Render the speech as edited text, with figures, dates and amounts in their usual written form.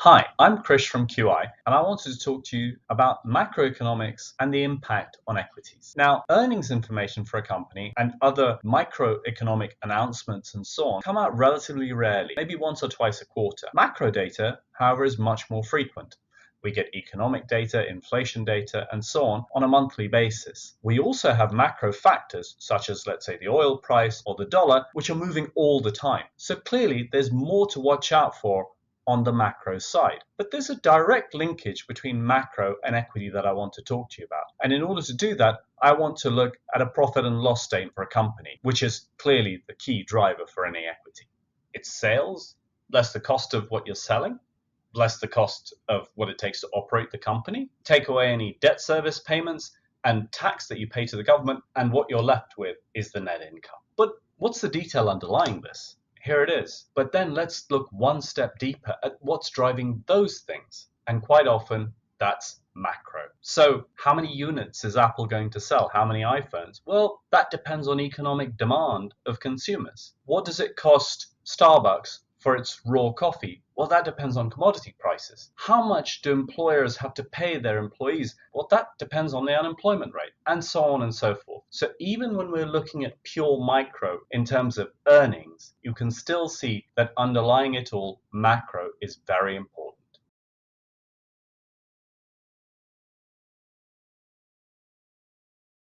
Hi, I'm Krish from QI, and I wanted to talk to you about macroeconomics and the impact on equities. Now, earnings information for a company and other microeconomic announcements and so on come out relatively rarely, maybe once or twice a quarter. Macro data, however, is much more frequent. We get economic data, inflation data, and so on a monthly basis. We also have macro factors, such as, let's say, the oil price or the dollar, which are moving all the time. So clearly, there's more to watch out for on the macro side. But there's a direct linkage between macro and equity that I want to talk to you about. And in order to do that, I want to look at a profit and loss statement for a company, which is clearly the key driver for any equity. It's sales, less the cost of what you're selling, less the cost of what it takes to operate the company, take away any debt service payments and tax that you pay to the government, and what you're left with is the net income. But what's the detail underlying this? Here it is. But then let's look one step deeper at what's driving those things. And quite often, that's macro. So, how many units is Apple going to sell? How many iPhones? Well, that depends on economic demand of consumers. What does it cost Starbucks for its raw coffee? Well, that depends on commodity prices. How much do employers have to pay their employees? Well, that depends on the unemployment rate, and so on and so forth. So even when we're looking at pure micro in terms of earnings, you can still see that underlying it all, macro is very important.